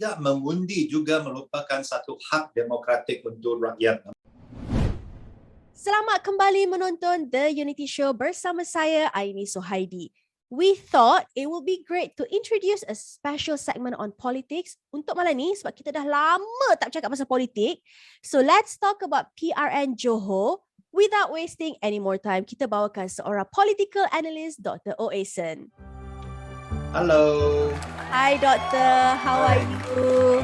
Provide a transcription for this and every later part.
tidak mengundi juga merupakan satu hak demokratik untuk rakyat. Selamat kembali menonton The Unity Show bersama saya, Aini Sohaidi. We thought it would be great to introduce a special segment on politics untuk malam ni sebab kita dah lama tak cakap pasal politik. So let's talk about PRN Johor. Without wasting any more time, kita bawakan seorang political analyst, Dr. Oasen. Hello. Hi, Doctor. How are you?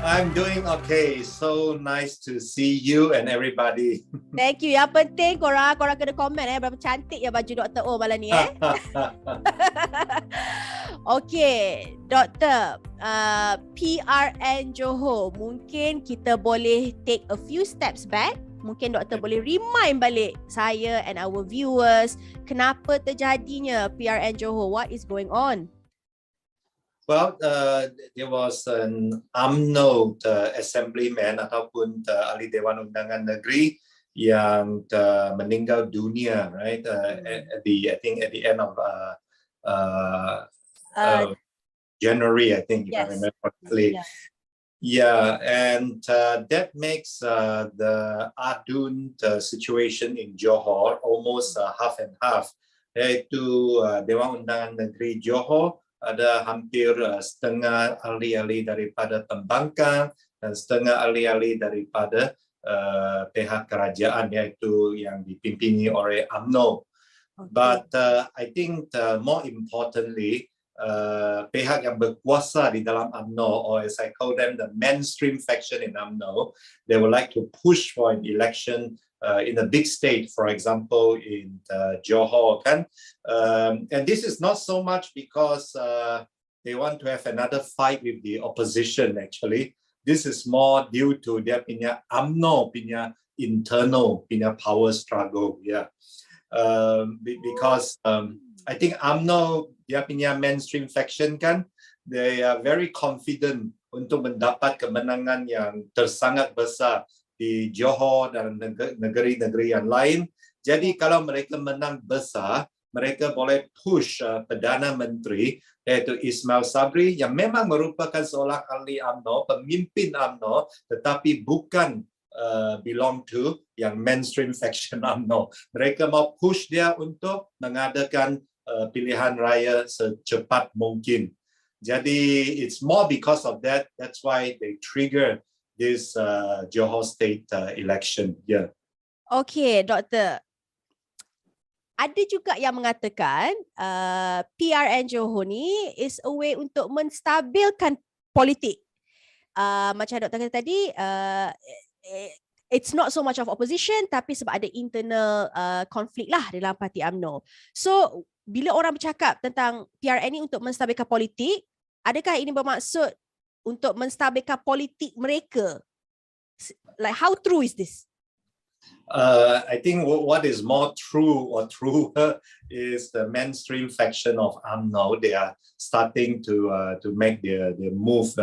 I'm doing okay. So nice to see you and everybody. Thank you. Yang penting korang kena komen berapa cantik ya baju Dr. O malam ni Okay, Doktor, PRN Johor, mungkin kita boleh take a few steps back. Mungkin doktor boleh remind balik saya and our viewers kenapa terjadinya PRN Johor, what is going on? Well, there was an UMNO assemblyman ataupun ahli Dewan Undangan Negeri yang meninggal dunia, right? I think at the end of January, I think, if I remember correctly. Yeah, and that makes the adun situation in Johor almost half and half. Yaitu Dewan Undangan Negeri Johor ada hampir setengah ahli-ahli daripada pembangkang dan setengah ahli-ahli daripada pihak kerajaan, iaitu yang dipimpini oleh UMNO. Okay. But I think more importantly, pihak yang berkuasa di dalam UMNO, or as I call them, the mainstream faction in UMNO, they would like to push for an election in a big state, for example, in Johor, kan? And this is not so much because they want to have another fight with the opposition, actually. This is more due to their UMNO internal power struggle, yeah. Because I think UMNO, dia mainstream faction, kan, they are very confident untuk mendapat kemenangan yang tersangat besar di Johor dan negeri-negeri yang lain. Jadi kalau mereka menang besar, mereka boleh push Perdana Menteri iaitu Ismail Sabri yang memang merupakan seorang ahli UMNO, pemimpin UMNO, tetapi bukan belong to yang mainstream faction UMNO. Mereka mau push dia untuk mengadakan pilihan raya secepat mungkin. Jadi it's more because of that. That's why they trigger this Johor State election. Yeah. Okay, Doktor. Ada juga yang mengatakan PRN Johor ni is a way untuk menstabilkan politik. Macam doktor kata tadi, it's not so much of opposition, tapi sebab ada internal konflik lah dalam parti UMNO. So, bila orang bercakap tentang PRN ni untuk menstabilkan politik, adakah ini bermaksud untuk menstabilkan politik mereka? Like, how true is this? I think what is more true or truer is the mainstream faction of UMNO. They are starting to make their move.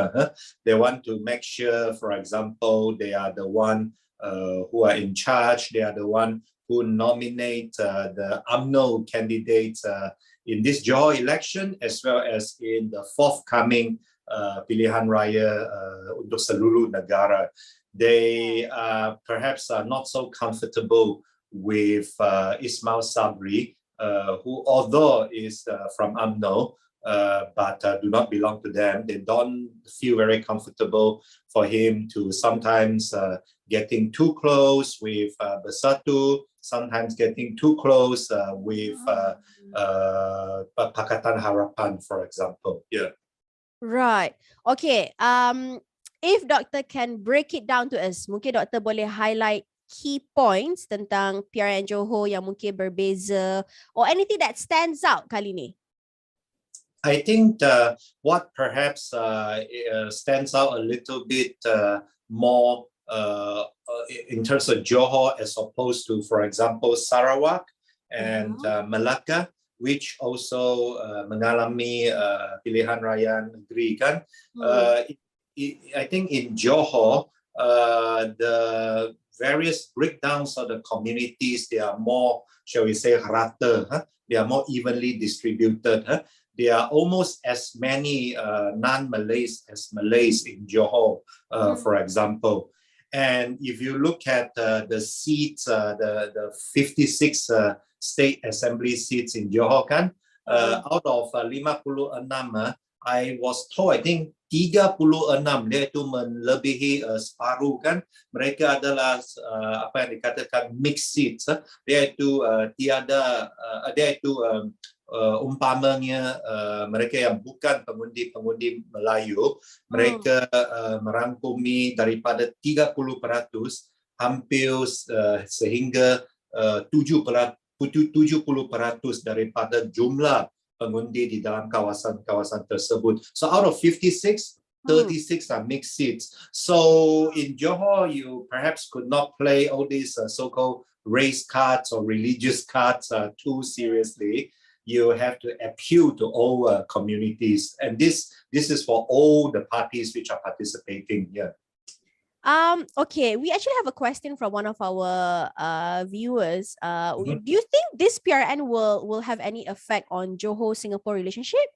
They want to make sure, for example, they are the one who are in charge. They are the one who nominate the UMNO candidates in this Johor election, as well as in the forthcoming pilihan raya untuk seluruh negara. They perhaps are not so comfortable with Ismail Sabri, who although is from UMNO, but do not belong to them. They don't feel very comfortable for him to sometimes getting too close with Bersatu, sometimes getting too close with Pakatan Harapan, for example. Yeah. Right. Okay. If Doctor can break it down to us, mungkin Doctor boleh highlight key points tentang PRN Johor yang mungkin berbeza or anything that stands out kali ni. I think what perhaps stands out a little bit more in terms of Johor as opposed to, for example, Sarawak and Melaka, which also mengalami pilihan raya negeri, kan? I think in Johor, the various breakdowns of the communities, they are more, shall we say, rata, they are more evenly distributed. there are almost as many non-Malays as Malays in Johor, for example. And if you look at the seats, the 56 state assembly seats in Johor kan, out of 56, I was told, I think 36 dia itu melebihi separuh kan, mereka adalah apa yang dikatakan mixed seats, dia itu umpamanya mereka yang bukan pengundi Melayu, mereka merangkumi daripada 30% hampir sehingga 70% daripada jumlah pengundi di dalam kawasan-kawasan tersebut. So out of 56, 36 are mixed seats. So in Johor, you perhaps could not play all these so-called race cards or religious cards too seriously. You have to appeal to all communities, and this is for all the parties which are participating here. Okay, we actually have a question from one of our viewers. Do you think this PRN will have any effect on Johor Singapore relationship?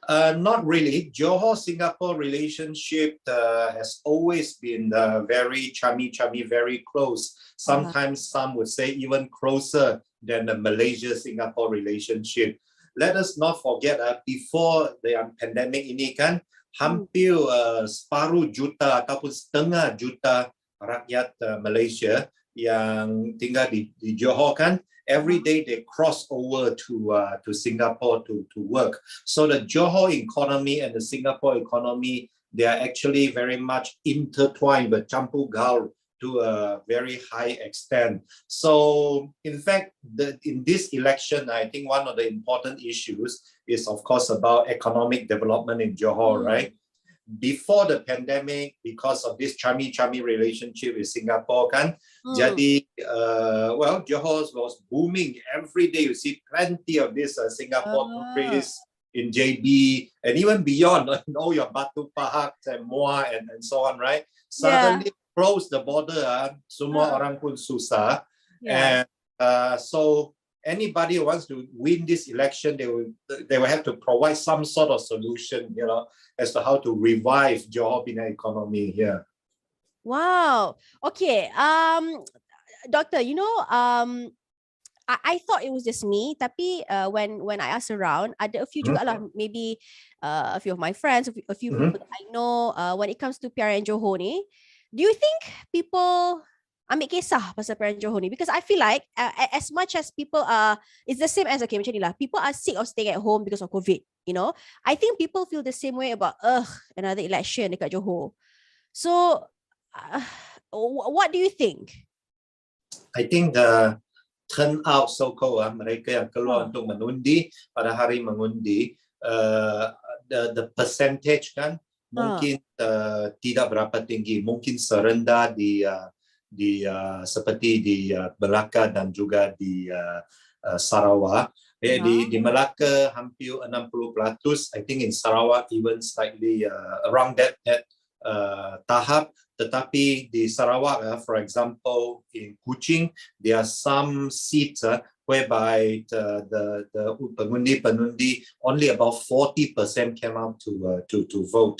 Not really. Johor Singapore relationship has always been very chummy, very close. Sometimes some would say even closer than the Malaysia Singapore relationship. Let us not forget before the pandemic ini kan, hampir separuh juta ataupun setengah juta rakyat Malaysia yang tinggal di Johor kan, every day they cross over to Singapore to work. So the Johor economy and the Singapore economy, they are actually very much intertwined, but campur gaul to a very high extent. So in fact, in this election, I think one of the important issues is of course about economic development in Johor, right? Before the pandemic, because of this chummy relationship with Singapore kan, jadi well, Johor was booming every day. You see plenty of this Singapore tourists in JB and even beyond, all your Batu Pahat and Muar and so on, right? Suddenly close the border, semua orang pun susah. And so anybody who wants to win this election, they will have to provide some sort of solution, you know, as to how to revive Johor economy here. Wow. Okay. Doctor, you know, I thought it was just me, tapi when I asked around, ada a few juga lah, maybe a few of my friends, a few people that I know, when it comes to PRN Johor ni, do you think people ambil kisah pasal PRN Johor ni? Because I feel like as much as people are, it's the same as, okay, macam ni lah, people are sick of staying at home because of COVID, you know. I think people feel the same way about another election dekat Johor. So what do you think? I think the turnout so-called mereka yang keluar untuk mengundi pada hari mengundi, the percentage kan mungkin tidak berapa tinggi, mungkin serendah seperti di Melaka dan juga di Sarawak. Di Melaka hampir 60%, I think in Sarawak even slightly around that tahap. Tetapi di Sarawak, for example, in Kuching, there are some seats whereby the pengundi only about 40% came out to vote.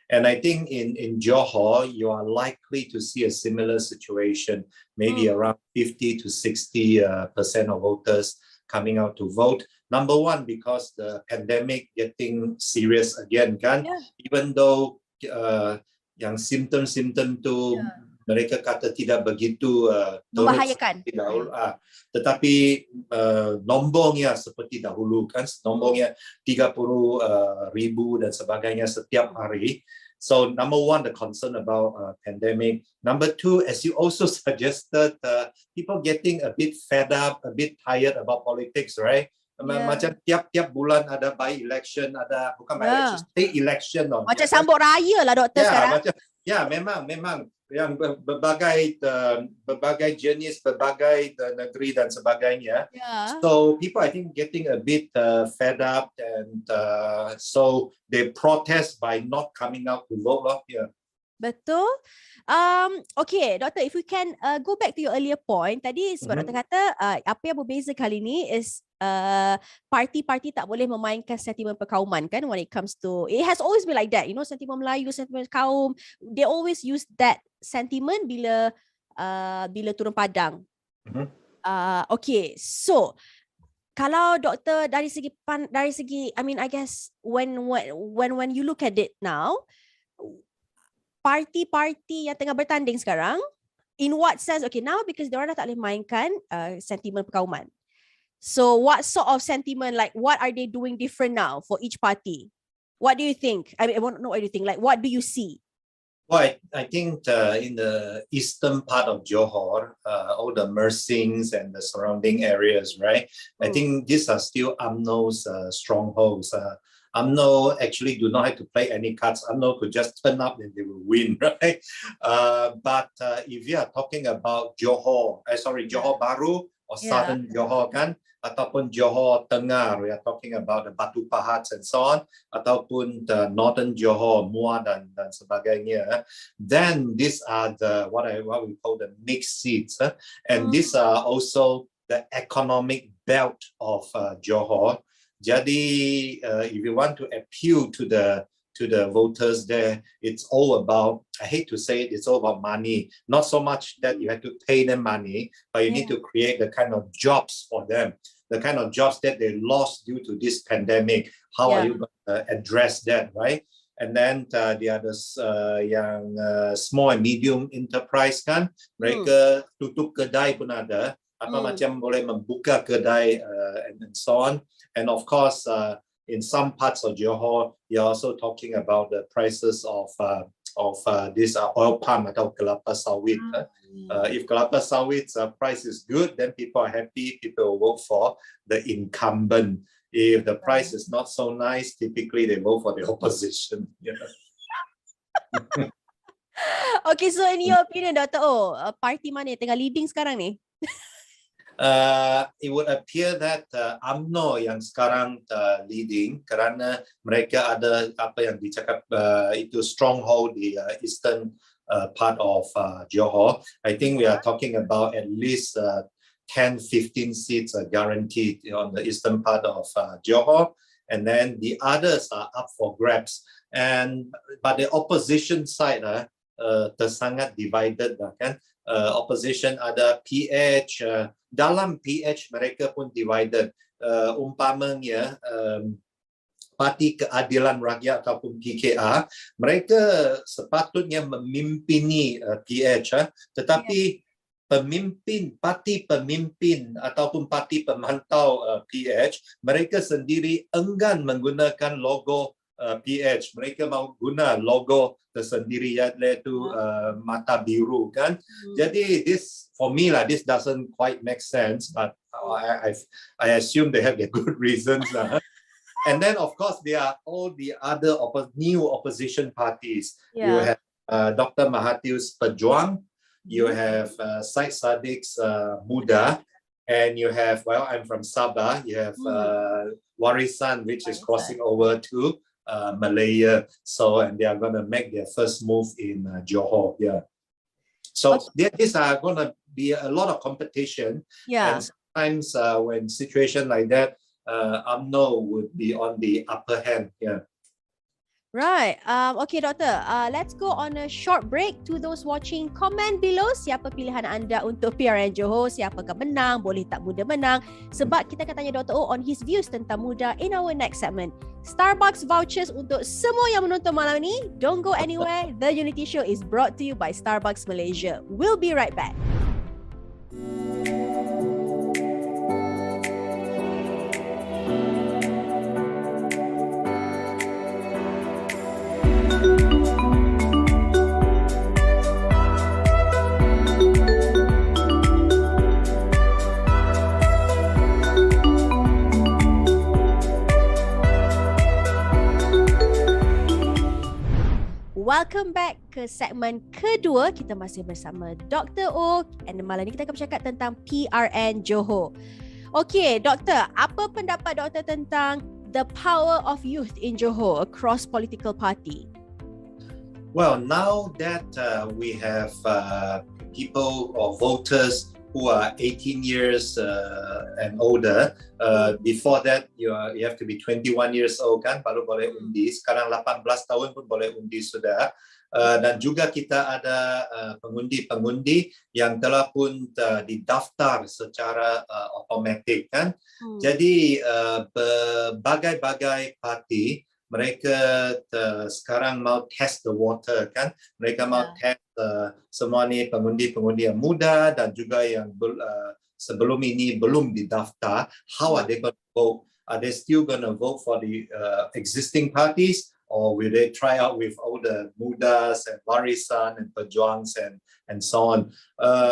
And I think in Johor, you are likely to see a similar situation, maybe around 50 to 60% of voters coming out to vote. Number one, because the pandemic getting serious again, kan? Even though yang simptom-simptom tu mereka kata tidak begitu membahayakan, tetapi nombongnya seperti dahulu kan, nombongnya 30,000 dan sebagainya setiap hari. So number one, the concern about pandemic. Number two, as you also suggested, people getting a bit fed up, a bit tired about politics, right? Macam tiap-tiap bulan ada by election, ada bukan by election, state election. Macam sambut raya lah doktor sekarang. Memang yang berbagai jenis, berbagai negeri dan sebagainya. So people, I think, getting a bit fed up, and so they protest by not coming out to vote. Betul. Okay, Doktor, if we can go back to your earlier point. Tadi sebab Doktor kata apa yang berbeza kali ni is parti-parti tak boleh memainkan sentimen perkauman kan, when it comes to, it has always been like that, you know, sentimen Melayu, sentimen kaum, they always use that sentiment bila turun padang. Okay, so kalau Doktor dari segi I mean, I guess when you look at it now, parti-parti yang tengah bertanding sekarang, in what sense, okay, now because diorang dah tak boleh mainkan sentimen perkauman. So what sort of sentiment, like what are they doing different now for each party? What do you think? I mean, not what do you think, like what do you see? Well, I think in the eastern part of Johor, all the Mersings and the surrounding areas, right? I think these are still UMNO's strongholds. UMNO actually do not have to play any cards. UMNO could just turn up and they will win, right? But if you are talking about Johor Baru or Southern Johor kan, ataupun Johor Tengah, we are talking about the Batu Pahat and so on, ataupun the Northern Johor, Muda dan sebagainya, then these are the what we call the mixed seats, and these are also the economic belt of Johor. Jadi, if you want to appeal to the voters there, it's all about, I hate to say it, it's all about money. Not so much that you have to pay them money, but you need to create the kind of jobs for them, the kind of jobs that they lost due to this pandemic. How are you going to address that, right? And then the others yang small and medium enterprise kan, mereka tutup kedai pun ada, macam boleh membuka kedai and so on. And of course, in some parts of Johor, you're also talking about the prices of this oil palm atau kelapa sawit. If kelapa sawit's price is good, then people are happy. People will vote for the incumbent. If the price is not so nice, typically they vote for the opposition. Okay, so in your opinion, Dr. parti mana yang tengah leading sekarang ni? It would appear that UMNO yang sekarang leading kerana mereka ada apa yang dicakap itu stronghold di eastern part of Johor. I think we are talking about at least 10-15 seats are guaranteed on the eastern part of Johor, and then the others are up for grabs. But the opposition side tersangat divided kan. Opposition ada PH, dalam PH mereka pun divided. Umpamanya Parti Keadilan Rakyat ataupun PKR, mereka sepatutnya memimpini PH, tetapi parti pemimpin ataupun parti pemantau PH, mereka sendiri enggan menggunakan logo PH. Mereka mahu guna logo tersendiri iaitu mata biru kan. Jadi this for me this doesn't quite make sense, but I assume they have their good reasons. And then of course there are all the other new opposition parties. You have Dr. Mahathir's Pejuang, you have Syed Saddiq's Muda, and you have, well, I'm from Sabah, you have Warisan, which is crossing over to Malaya, and they are going to make their first move in Johor. So these are going to be a lot of competition, and sometimes when situation like that, UMNO would be on the upper hand. Right. Okay, Doctor. Let's go on a short break. To those watching, comment below siapa pilihan anda untuk PRN Johor, siapakah menang, boleh tak Muda menang. Sebab kita akan tanya Dr. O on his views tentang Muda in our next segment. Starbucks vouchers untuk semua yang menonton malam ni. Don't go anywhere. The Unity Show is brought to you by Starbucks Malaysia. We'll be right back. Welcome back ke segmen kedua. Kita masih bersama Dr. O, and malam ni kita akan bercakap tentang PRN Johor. Okay, Doktor, apa pendapat Doktor tentang the power of youth in Johor across political party? Well, now that we have people or voters who are 18 years and older, before that you have to be 21 years old kan, baru boleh undi. Sekarang 18 tahun pun boleh undi sudah. Dan juga kita ada pengundi-pengundi yang telah pun didaftar secara automatik kan. Jadi berbagai-bagai parti mereka sekarang mau test the water kan, mereka mau test semua ni pengundi-pengundi yang muda dan juga yang sebelum ini belum didaftar. How are they going to vote? Are they still going to vote for the existing parties, or will they try out with all the Mudas and Warisan and Pejuangs and so on?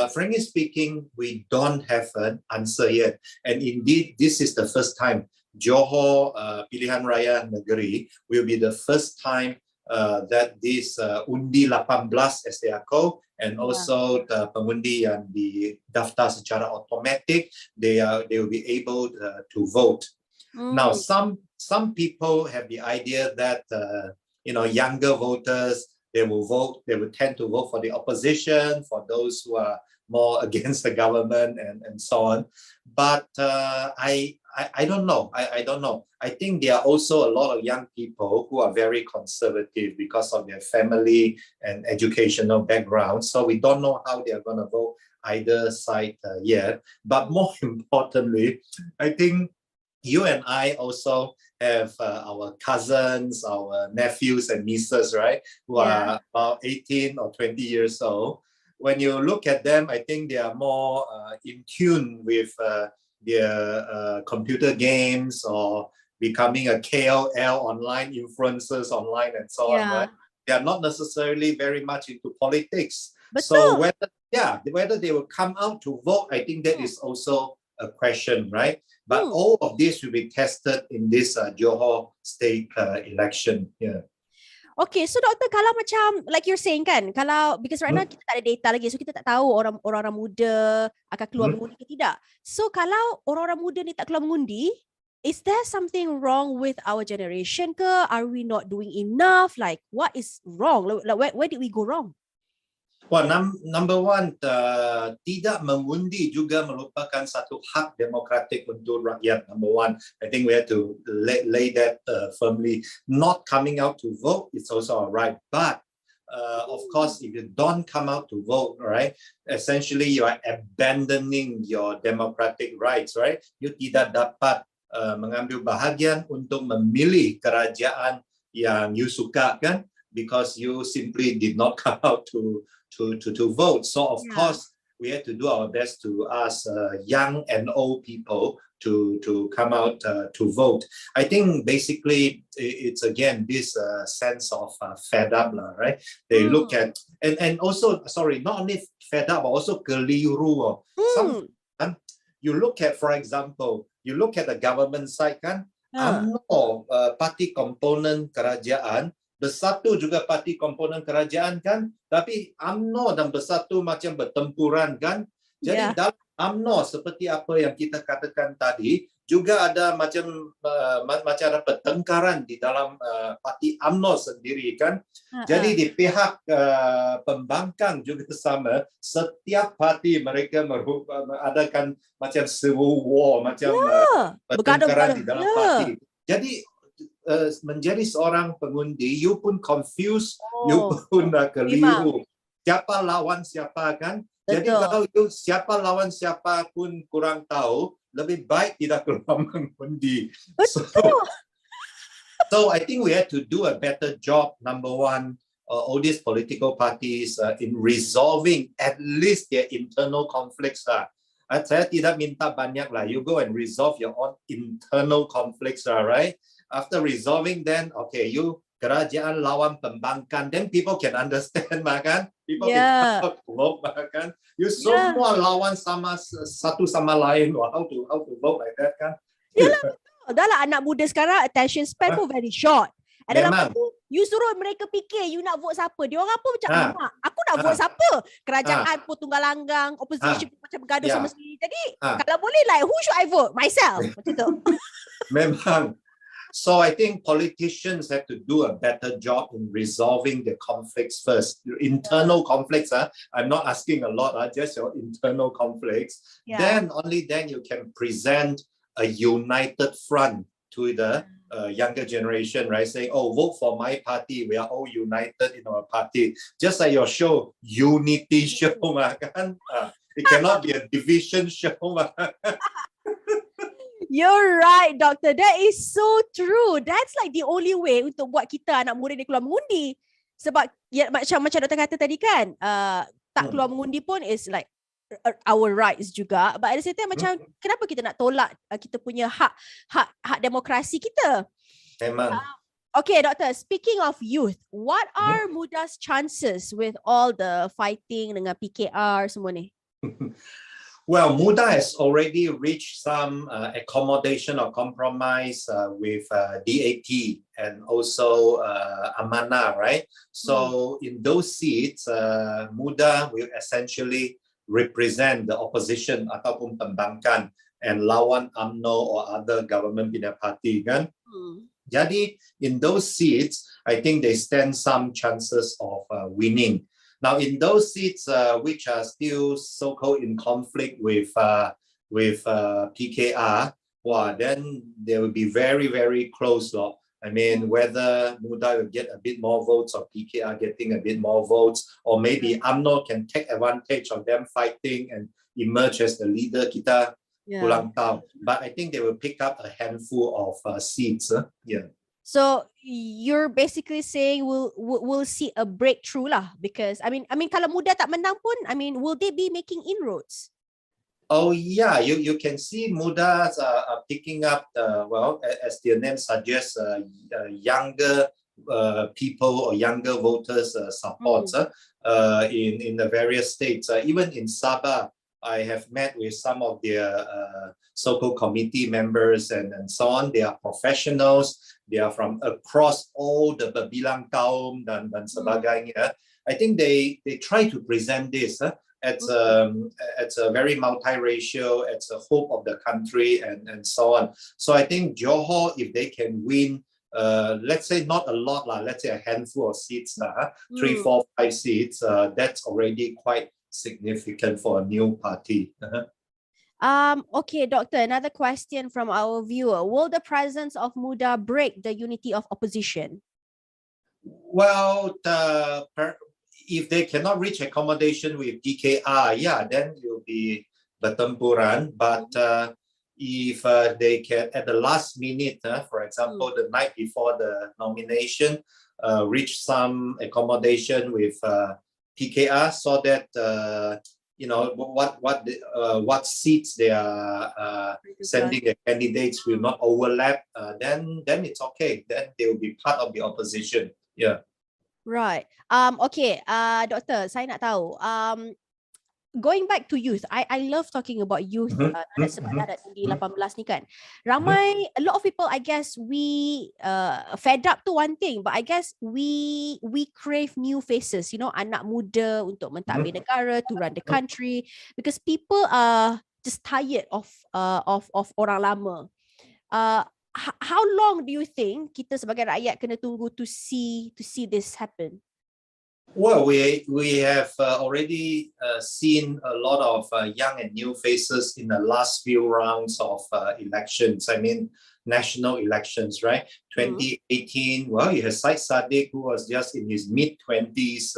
Frankly speaking, we don't have an answer yet. And indeed, this is the first time Johor Pilihan Raya Negeri will be the first time that this undi 18 as they are called, and also the pengundi yang didaftar secara automatic, they will be able to vote. Now, some people have the idea that younger voters, they will tend to vote for the opposition, for those who are more against the government and so on. But I don't know. I don't know. I think there are also a lot of young people who are very conservative because of their family and educational background. So we don't know how they are going to vote either side yet. But more importantly, I think you and I also have our cousins, our nephews and nieces, right? Who are about 18 or 20 years old. When you look at them, I think they are more in tune with their computer games or becoming a KOL online, influencers online and so on, right? They are not necessarily very much into politics. So whether they will come out to vote, I think that is also a question, right? But all of this will be tested in this Johor state election. Okay, so doktor, kalau macam like you're saying kan, kalau because right now kita tak ada data lagi, so kita tak tahu orang-orang muda akan keluar mengundi ke tidak. So kalau orang-orang muda ni tak keluar mengundi, is there something wrong with our generation ke? Are we not doing enough? Like what is wrong? Like where did we go wrong? Well, number one, tidak mengundi juga merupakan satu hak demokratik untuk rakyat. Number one, I think we have to lay that firmly. Not coming out to vote is also a right, but of course, if you don't come out to vote, right, essentially you are abandoning your democratic rights, right? You tidak dapat mengambil bahagian untuk memilih kerajaan yang you suka kan, because you simply did not come out to vote. So of course we have to do our best to ask young and old people to come out to vote. I think basically it's again this sense of fed up, right? They look at and also not only fed up but also keliru. You look at, for example, you look at the government side kan, UMNO parti komponen kerajaan, Bersatu juga parti komponen kerajaan kan, tapi UMNO dan Bersatu macam bertempuran kan. Jadi dalam UMNO seperti apa yang kita katakan tadi, juga ada macam ada pertengkaran di dalam parti UMNO sendiri kan. Jadi di pihak pembangkang juga sama, setiap parti mereka mengadakan macam civil war, macam pertengkaran di dalam parti. Jadi menjadi seorang pengundi, you pun confused, you pun keliru. Siapa lawan siapa kan? Betul. Jadi kalau you siapa lawan siapa pun kurang tahu, lebih baik tidak keluar mengundi. So I think we have to do a better job. Number one, all these political parties in resolving at least their internal conflicts. Saya tidak minta banyak lah. You go and resolve your own internal conflicts, right? After resolving, then okay, you kerajaan lawan pembangkang, then people can understand, kan? People can vote, kan? You semua lawan sama satu sama lain, how to vote like that, kan? Dah lah, anak muda sekarang attention span pun very short. Ada lepas tu, you suruh mereka fikir you nak vote siapa. Dia orang pun macam, aku nak vote siapa? Kerajaan pun tunggal langgang, opposition pun macam bergaduh sama sendiri. Jadi, kalau boleh like, who should I vote? Myself. Macam tu. Memang. So I think politicians have to do a better job in resolving the conflicts first. Internal conflicts, I'm not asking a lot, just your internal conflicts. Then only then you can present a united front to the younger generation, right? Saying, oh, vote for my party. We are all united in our party. Just like your show, Unity Show. It cannot be a division show. You're right, Doctor. That is so true. That's like the only way untuk buat kita anak muda ni keluar mengundi. Sebab ya, macam Doktor kata tadi kan, tak keluar mengundi pun is like our rights juga. But at the same time, macam kenapa kita nak tolak kita punya hak demokrasi kita? Memang. Okay, Doctor. Speaking of youth, what are Muda's chances with all the fighting dengan PKR semua ni? Well, Muda has already reached some accommodation or compromise with DAP and also Amanah, right? So in those seats, Muda will essentially represent the opposition ataupun pembangkang and lawan UMNO or other government in the party, kan? Jadi in those seats, I think they stand some chances of winning. Now, in those seats which are still so-called in conflict with PKR, then they will be very, very close. I mean, whether Muda will get a bit more votes or PKR getting a bit more votes, or maybe UMNO can take advantage of them fighting and emerge as the leader. Kita pulang tahu. But I think they will pick up a handful of seats. So you're basically saying we'll see a breakthrough lah, because I mean kalau Muda tak menang pun, I mean, will they be making inroads? Oh yeah, you can see Muda are picking up as their name suggests, younger people or younger voters support in the various states. Even in Sabah, I have met with some of their so-called committee members and so on. They are professionals. They are from across all the berbilang kaum dan sebagainya. I think they try to present this as a very multiracial, it's a hope of the country and so on. So I think Johor, if they can win, let's say not a lot, let's say a handful of seats, 3, 4, 5 seats, that's already quite significant for a new party. Okay, Doctor, another question from our viewer. Will the presence of Muda break the unity of opposition? Well, if they cannot reach accommodation with PKR, then it will be bertempuran. But if they can, at the last minute, for example, the night before the nomination, reach some accommodation with PKR so that what seats they are sending the candidates will not overlap, then it's okay. Then they will be part of the opposition. Yeah. Right. Okay. Doctor, saya nak tahu. Going back to youth, I love talking about youth. Sebab dah di 18 ni kan. Ramai, a lot of people, I guess, we fed up to one thing, but I guess we crave new faces, anak muda untuk mentadbir negara, to run the country, because people are just tired of orang lama. How long do you think kita sebagai rakyat kena tunggu to see this happen? Well, we have already seen a lot of young and new faces in the last few rounds of elections. I mean, national elections, right? 2018, you had Syed Saddiq, who was just in his mid-20s,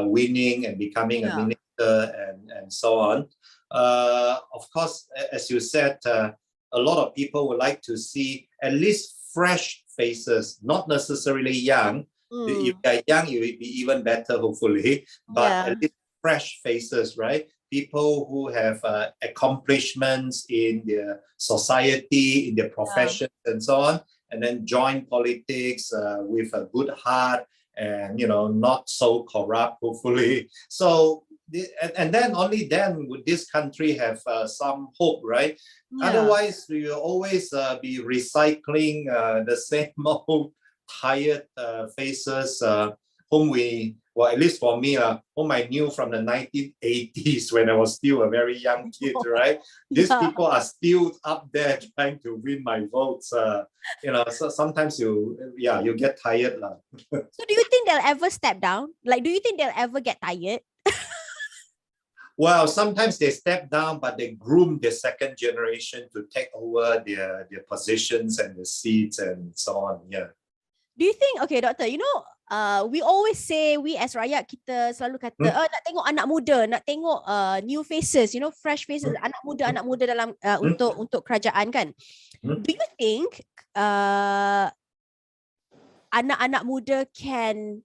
winning and becoming a minister and so on. Of course, as you said, a lot of people would like to see at least fresh faces, not necessarily young. If they're young, it will be even better, hopefully. But at least fresh faces, right? People who have accomplishments in their society, in their professions, and so on, and then join politics with a good heart and not so corrupt, hopefully. So, and then only then would this country have some hope, right? Otherwise, we will always be recycling the same old tired faces whom we well, at least for me, whom I knew from the 1980s when I was still a very young kid, right? These people are still up there trying to win my votes. So sometimes you get tired. So do you think they'll ever step down? Like, do you think they'll ever get tired? Well, sometimes they step down, but they groom the second generation to take over their positions and the seats and so on. Yeah. Do you think, okay, Doctor, we always say, we as rakyat, kita selalu kata, nak tengok anak muda, nak tengok new faces, fresh faces, anak muda dalam untuk kerajaan kan. Do you think anak-anak muda can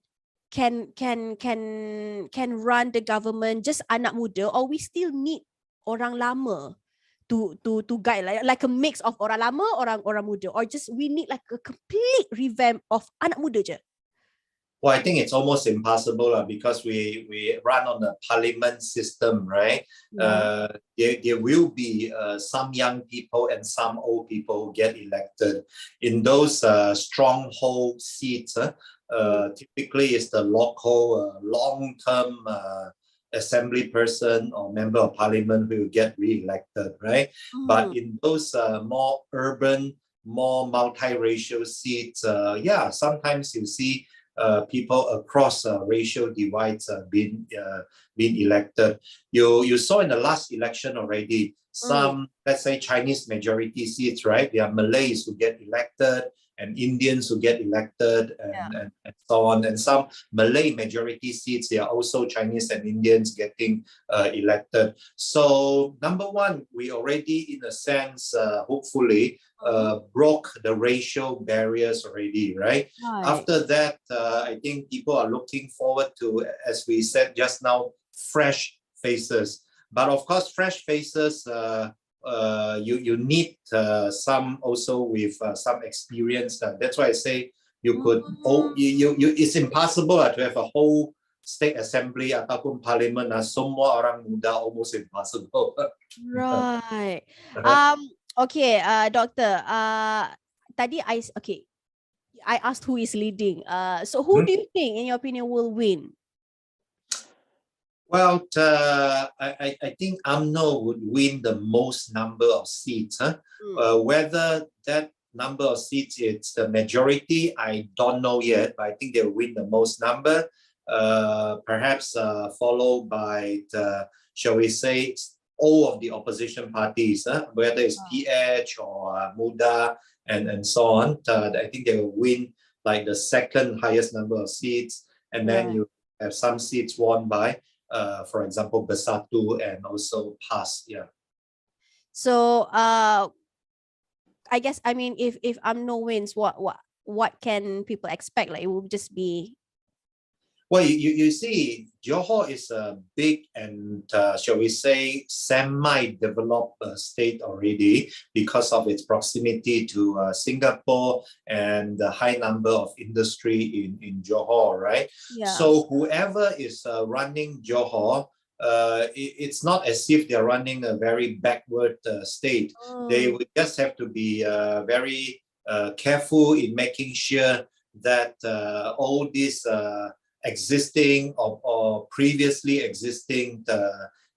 run the government, just anak muda, or we still need orang lama to guide, like a mix of orang lama, orang muda, or just we need like a complete revamp of anak muda je? Well, I think it's almost impossible because we run on a parliament system, right? There will be some young people and some old people who get elected. In those stronghold seats, typically it's the local long-term assembly person or member of parliament who will get re-elected, right? But in those more urban, more multiracial seats, sometimes you see people across racial divides being elected. You saw in the last election already some, let's say, Chinese majority seats, right? There are Malays who get elected and Indians who get elected and so on. And some Malay majority seats, there are also Chinese and Indians getting elected. So number one, we already, in a sense, hopefully, broke the racial barriers already, right? After that, I think people are looking forward to, as we said just now, fresh faces. But of course, fresh faces, you need some also with some experience. That's why I say you could. It's impossible to have a whole state assembly ataupun parliament semua orang muda, almost impossible. Right. Okay, Doctor. Tadi I asked who is leading. So who do you think, in your opinion, will win? Well, I think UMNO would win the most number of seats. Whether that number of seats is the majority, I don't know yet, but I think they'll win the most number. Perhaps followed by, shall we say, all of the opposition parties, whether it's PH or Muda and so on. I think they will win like the second highest number of seats, and then you have some seats won by, for example, Bersatu and also PAS. Yeah. So I guess, I mean, if UMNO wins, what can people expect? Like, it will just be. Well, you see, Johor is a big and, shall we say, semi-developed state already because of its proximity to Singapore and the high number of industry in Johor, right? Yeah. So whoever is running Johor, it's not as if they're running a very backward state. They would just have to be very careful in making sure that all these existing or previously existing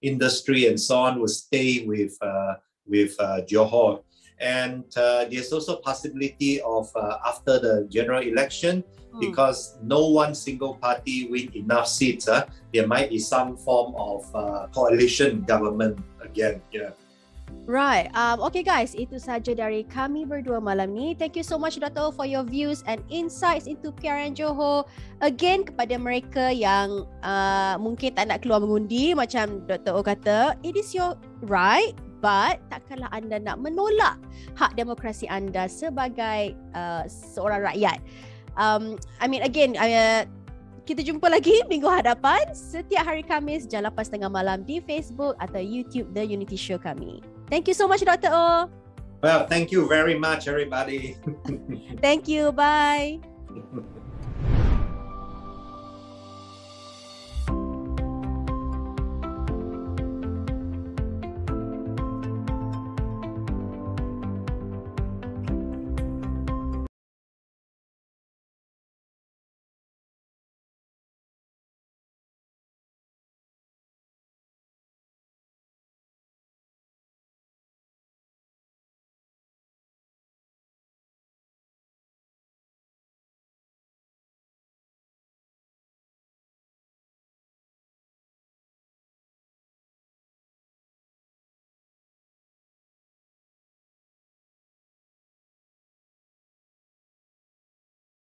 industry and so on will stay with Johor. And there's also possibility of after the general election, because no one single party win enough seats, there might be some form of coalition government again. Yeah. Right. Okay guys, itu saja dari kami berdua malam ni. Thank you so much, Dato', for your views and insights into PRN Johor. Again, kepada mereka yang mungkin tak nak keluar mengundi, macam Dr. O kata, it is your right, but takkanlah anda nak menolak hak demokrasi anda sebagai seorang rakyat. I mean, again, kita jumpa lagi minggu hadapan setiap hari Khamis jam 8:30 malam di Facebook atau YouTube The Unity Show kami. Thank you so much, Dr. O. Well, thank you very much, everybody. Thank you. Bye.